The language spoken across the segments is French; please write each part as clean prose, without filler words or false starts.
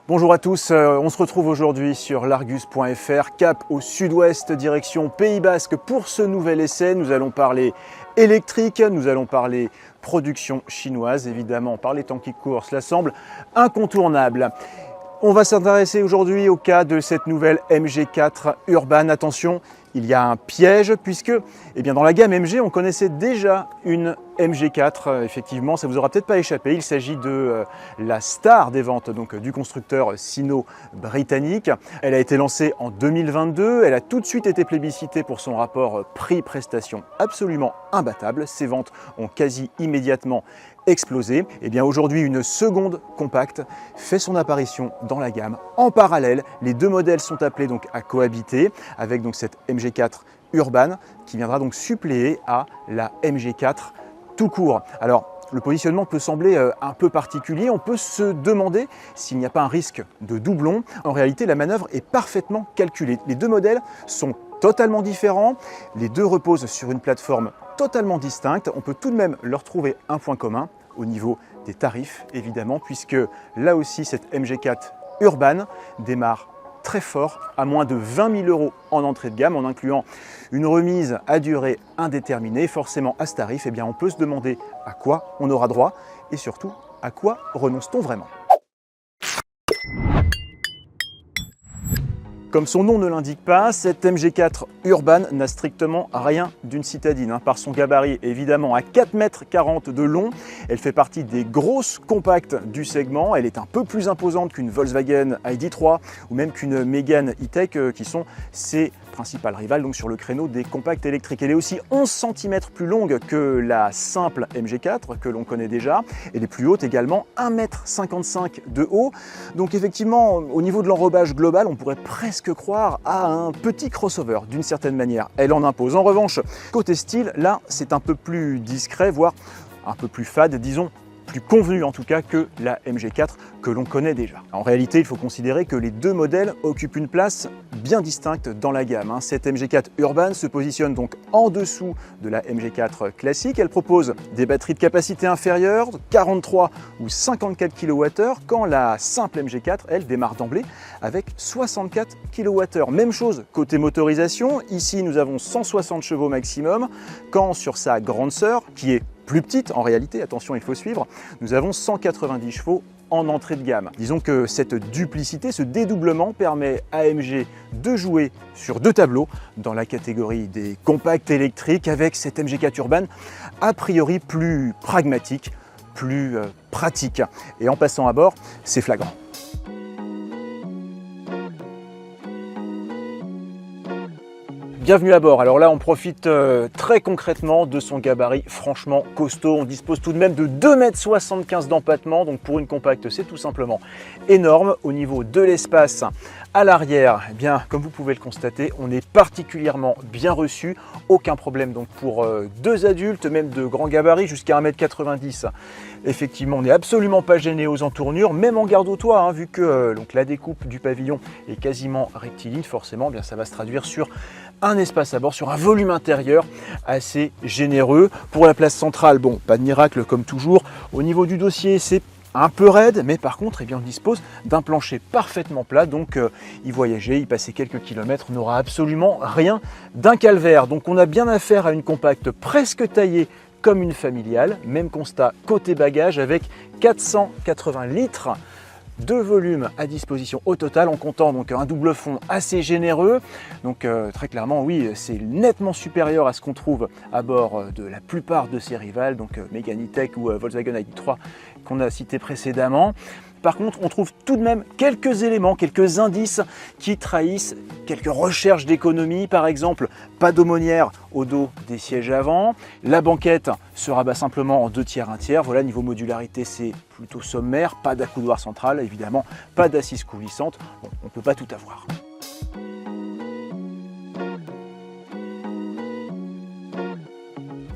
Bonjour à tous, on se retrouve aujourd'hui sur l'Argus.fr, cap au sud-ouest, direction Pays Basque pour ce nouvel essai. Nous allons parler électrique, nous allons parler production chinoise, évidemment par les temps qui courent, cela semble incontournable. On va s'intéresser aujourd'hui au cas de cette nouvelle MG4 Urban. Attention, il y a un piège puisque dans la gamme MG, on connaissait déjà une MG4. Effectivement, ça vous aura peut-être pas échappé. Il s'agit de la star des ventes du constructeur sino-britannique. Elle a été lancée en 2022. Elle a tout de suite été plébiscitée pour son rapport prix-prestation absolument imbattable. Ses ventes ont quasi immédiatement explosé. Aujourd'hui, une seconde compacte fait son apparition dans la gamme. En parallèle, les deux modèles sont appelés à cohabiter avec cette MG4 Urban qui viendra suppléer à la MG4 tout court. Alors, le positionnement peut sembler un peu particulier. On peut se demander s'il n'y a pas un risque de doublon. En réalité, la manœuvre est parfaitement calculée. Les deux modèles sont totalement différents. Les deux reposent sur une plateforme totalement distincte. On peut tout de même leur trouver un point commun au niveau des tarifs, évidemment, puisque là aussi, cette MG4 Urban démarre très fort, à moins de 20 000 € en entrée de gamme, en incluant une remise à durée indéterminée. Forcément, à ce tarif, on peut se demander à quoi on aura droit et surtout, à quoi renonce-t-on vraiment ? Comme son nom ne l'indique pas, cette MG4 Urban n'a strictement rien d'une citadine. Par son gabarit, évidemment, à 4,40 m de long, elle fait partie des grosses compactes du segment. Elle est un peu plus imposante qu'une Volkswagen ID.3 ou même qu'une Mégane E-Tech qui sont ses principales rivales sur le créneau des compacts électriques. Elle est aussi 11 cm plus longue que la simple MG4 que l'on connaît déjà. Elle est plus haute également, 1,55 m de haut. Donc effectivement, au niveau de l'enrobage global, on pourrait presque croire à un petit crossover d'une certaine manière. Elle en impose. En revanche, côté style, là, c'est un peu plus discret, voire un peu plus fade, disons, plus convenu en tout cas que la MG4 que l'on connaît déjà. En réalité, il faut considérer que les deux modèles occupent une place bien distincte dans la gamme. Cette MG4 Urban se positionne donc en dessous de la MG4 classique. Elle propose des batteries de capacité inférieure, 43 ou 54 kWh, quand la simple MG4, elle, démarre d'emblée avec 64 kWh. Même chose côté motorisation, ici nous avons 160 chevaux maximum, quand sur sa grande sœur, qui est plus petite en réalité, attention il faut suivre, nous avons 190 chevaux en entrée de gamme. Disons que cette duplicité, ce dédoublement permet à AMG de jouer sur deux tableaux dans la catégorie des compacts électriques avec cette MG4 Urban a priori plus pragmatique, plus pratique. Et en passant à bord, c'est flagrant. Bienvenue à bord. Alors là, on profite très concrètement de son gabarit franchement costaud. On dispose tout de même de 2,75 m d'empattement. Donc pour une compacte, c'est tout simplement énorme. Au niveau de l'espace à l'arrière, comme vous pouvez le constater, on est particulièrement bien reçu. Aucun problème donc pour deux adultes, même de grand gabarit, jusqu'à 1,90 m. Effectivement, on n'est absolument pas gêné aux entournures, même en garde au toit, vu que la découpe du pavillon est quasiment rectiligne. Forcément, ça va se traduire sur un espace à bord, sur un volume intérieur assez généreux. Pour la place centrale, pas de miracle comme toujours. Au niveau du dossier, c'est un peu raide, mais par contre, on dispose d'un plancher parfaitement plat, donc y voyager, y passer quelques kilomètres n'aura absolument rien d'un calvaire. Donc on a bien affaire à une compacte presque taillée comme une familiale. Même constat côté bagages avec 480 litres de volume à disposition au total, en comptant un double fond assez généreux. Donc très clairement, oui, c'est nettement supérieur à ce qu'on trouve à bord de la plupart de ses rivales, donc Mégane E-Tech ou Volkswagen ID.3 qu'on a cité précédemment. Par contre, on trouve tout de même quelques éléments, quelques indices qui trahissent quelques recherches d'économie. Par exemple, pas d'aumônière au dos des sièges avant. La banquette se rabat simplement en 2/3, 1/3. Voilà, niveau modularité, c'est plutôt sommaire. Pas d'accoudoir central, évidemment. Pas d'assise coulissante. Bon, on ne peut pas tout avoir.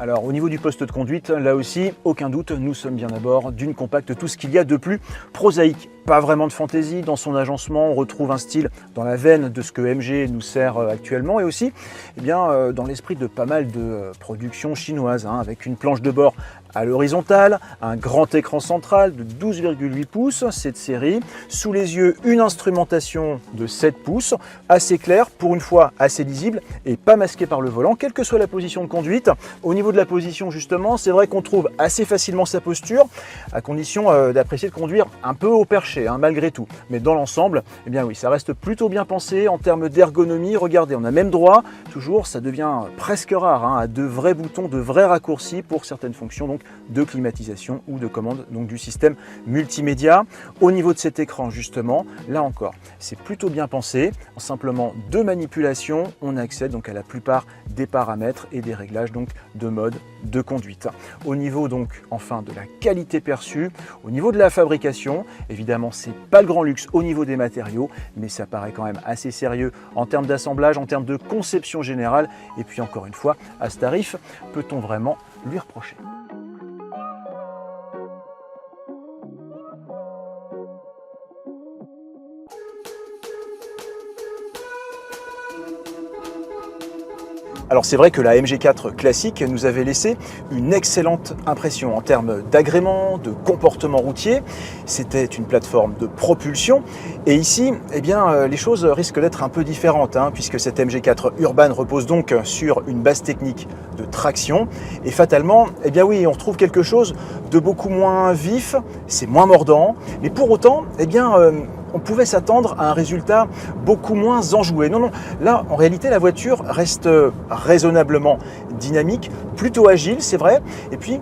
Alors au niveau du poste de conduite, là aussi, aucun doute, nous sommes bien à bord d'une compacte, tout ce qu'il y a de plus prosaïque. Pas vraiment de fantaisie dans son agencement, on retrouve un style dans la veine de ce que MG nous sert actuellement et aussi dans l'esprit de pas mal de productions chinoises, avec une planche de bord à l'horizontale, un grand écran central de 12,8 pouces, cette série, sous les yeux une instrumentation de 7 pouces, assez claire, pour une fois assez lisible et pas masquée par le volant, quelle que soit la position de conduite. Au niveau de la position justement, c'est vrai qu'on trouve assez facilement sa posture, à condition d'apprécier de conduire un peu au perché, malgré tout. Mais dans l'ensemble, oui, ça reste plutôt bien pensé en termes d'ergonomie. Regardez, on a même droit, toujours, ça devient presque rare, à de vrais boutons, de vrais raccourcis pour certaines fonctions, donc de climatisation ou de commande donc du système multimédia. Au niveau de cet écran justement, là encore, c'est plutôt bien pensé. En simplement 2 manipulations, on accède donc à la plupart des paramètres et des réglages donc de mode de conduite. Au niveau donc enfin de la qualité perçue, au niveau de la fabrication, évidemment c'est pas le grand luxe au niveau des matériaux, mais ça paraît quand même assez sérieux en termes d'assemblage, en termes de conception générale. Et puis encore une fois, à ce tarif, peut-on vraiment lui reprocher ? Alors c'est vrai que la MG4 classique nous avait laissé une excellente impression en termes d'agrément, de comportement routier. C'était une plateforme de propulsion et ici, les choses risquent d'être un peu différentes puisque cette MG4 Urban repose donc sur une base technique de traction et fatalement, on retrouve quelque chose de beaucoup moins vif, c'est moins mordant, mais pour autant, on pouvait s'attendre à un résultat beaucoup moins enjoué. Non, là, en réalité, la voiture reste raisonnablement dynamique, plutôt agile, c'est vrai. Et puis,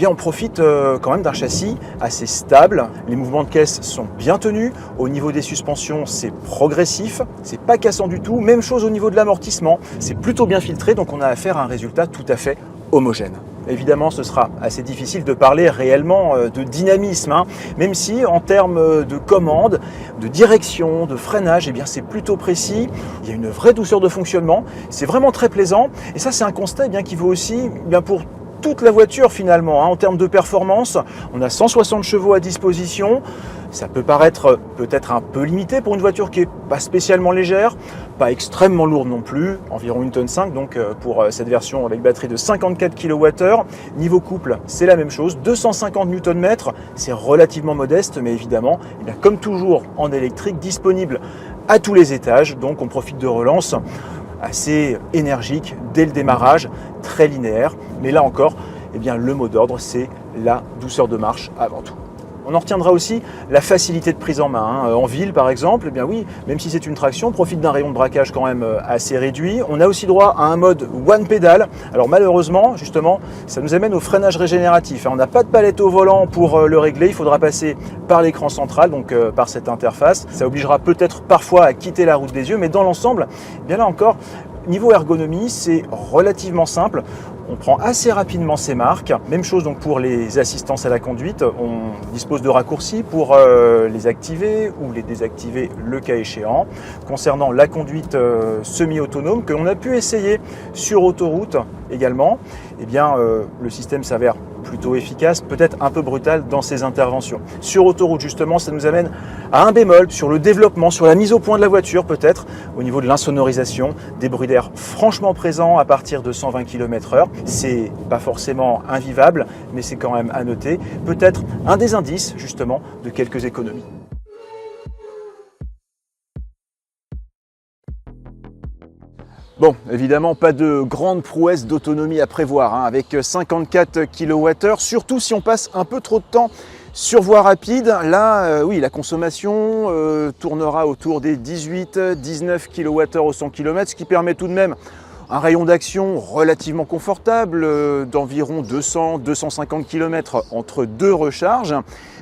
on profite quand même d'un châssis assez stable. Les mouvements de caisse sont bien tenus. Au niveau des suspensions, c'est progressif, c'est pas cassant du tout. Même chose au niveau de l'amortissement, c'est plutôt bien filtré, donc on a affaire à un résultat tout à fait homogène. Évidemment, ce sera assez difficile de parler réellement de dynamisme, même si en termes de commande, de direction, de freinage, c'est plutôt précis. Il y a une vraie douceur de fonctionnement, c'est vraiment très plaisant. Et ça, c'est un constat qui vaut aussi pour toute la voiture finalement. En termes de performance, on a 160 chevaux à disposition. Ça peut paraître peut-être un peu limité pour une voiture qui n'est pas spécialement légère, pas extrêmement lourde non plus, environ 1,5 tonne donc pour cette version avec batterie de 54 kWh. Niveau couple, c'est la même chose, 250 Nm, c'est relativement modeste, mais évidemment, comme toujours en électrique, disponible à tous les étages, donc on profite de relances assez énergiques dès le démarrage, très linéaire, mais là encore, le mot d'ordre, c'est la douceur de marche avant tout. On en retiendra aussi la facilité de prise en main. En ville, par exemple, même si c'est une traction, on profite d'un rayon de braquage quand même assez réduit. On a aussi droit à un mode one pedal. Alors malheureusement, justement, ça nous amène au freinage régénératif. On n'a pas de palette au volant pour le régler. Il faudra passer par l'écran central, donc par cette interface. Ça obligera peut-être parfois à quitter la route des yeux, mais dans l'ensemble, là encore, niveau ergonomie, c'est relativement simple. On prend assez rapidement ses marques. Même chose donc pour les assistances à la conduite. On dispose de raccourcis pour les activer ou les désactiver le cas échéant. Concernant la conduite semi-autonome que l'on a pu essayer sur autoroute également, le système s'avère plutôt efficace, peut-être un peu brutal dans ses interventions. Sur autoroute justement, ça nous amène à un bémol sur le développement, sur la mise au point de la voiture peut-être, au niveau de l'insonorisation, des bruits d'air franchement présents à partir de 120 km/h. C'est pas forcément invivable, mais c'est quand même à noter. Peut-être un des indices justement de quelques économies. Bon, évidemment, pas de grande prouesse d'autonomie à prévoir avec 54 kWh, surtout si on passe un peu trop de temps sur voie rapide. Là, oui, la consommation tournera autour des 18-19 kWh au 100 km, ce qui permet tout de même un rayon d'action relativement confortable d'environ 200-250 km entre deux recharges.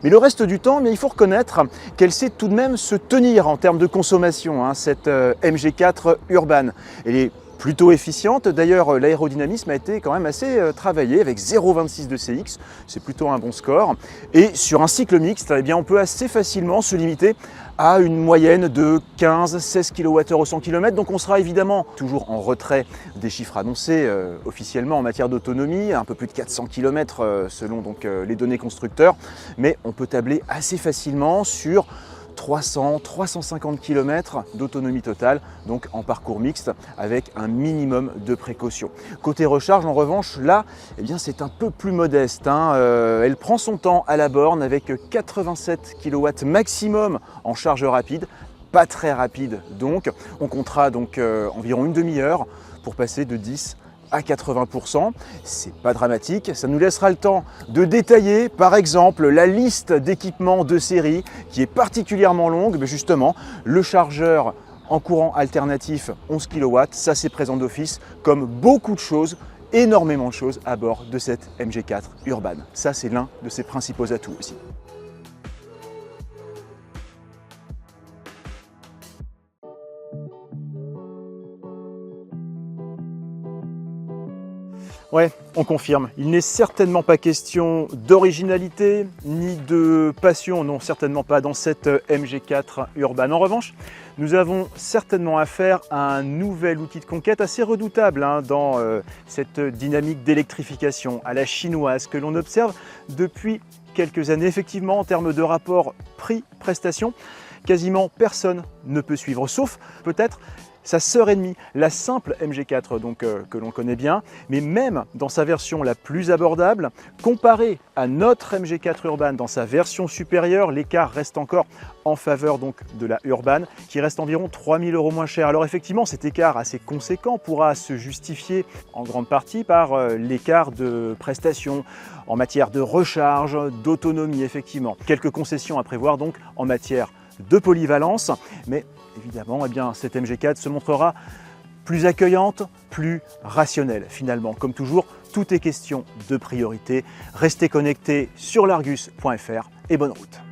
Mais le reste du temps, il faut reconnaître qu'elle sait tout de même se tenir en termes de consommation, cette MG4 Urban. Elle est plutôt efficiente. D'ailleurs, l'aérodynamisme a été quand même assez travaillé avec 0,26 de CX, c'est plutôt un bon score. Et sur un cycle mixte, eh bien, on peut assez facilement se limiter à une moyenne de 15-16 kWh au 100 km. Donc on sera évidemment toujours en retrait des chiffres annoncés officiellement en matière d'autonomie, un peu plus de 400 km selon donc, les données constructeurs, mais on peut tabler assez facilement sur 300-350 km d'autonomie totale, donc en parcours mixte avec un minimum de précaution. Côté recharge, en revanche, là, eh bien, c'est un peu plus modeste. Elle prend son temps à la borne avec 87 kW maximum en charge rapide, pas très rapide donc. On comptera donc environ une demi-heure pour passer de 10 à 80%, c'est pas dramatique, ça nous laissera le temps de détailler par exemple la liste d'équipements de série qui est particulièrement longue, mais justement le chargeur en courant alternatif 11 kW, ça c'est présent d'office comme beaucoup de choses, énormément de choses à bord de cette MG4 Urban. Ça c'est l'un de ses principaux atouts aussi. Ouais, on confirme. Il n'est certainement pas question d'originalité ni de passion, non, certainement pas dans cette MG4 Urban. En revanche, nous avons certainement affaire à un nouvel outil de conquête assez redoutable dans cette dynamique d'électrification à la chinoise que l'on observe depuis quelques années. Effectivement, en termes de rapport prix-prestation, quasiment personne ne peut suivre, sauf peut-être sa sœur ennemie, la simple MG4 donc, que l'on connaît bien, mais même dans sa version la plus abordable, comparé à notre MG4 Urban dans sa version supérieure, l'écart reste encore en faveur donc, de la Urban, qui reste environ 3 000 € moins cher. Alors effectivement, cet écart assez conséquent pourra se justifier en grande partie par l'écart de prestations en matière de recharge, d'autonomie effectivement. Quelques concessions à prévoir donc en matière de polyvalence, mais évidemment, eh bien, cette MG4 se montrera plus accueillante, plus rationnelle. Finalement, comme toujours, tout est question de priorité. Restez connectés sur largus.fr et bonne route.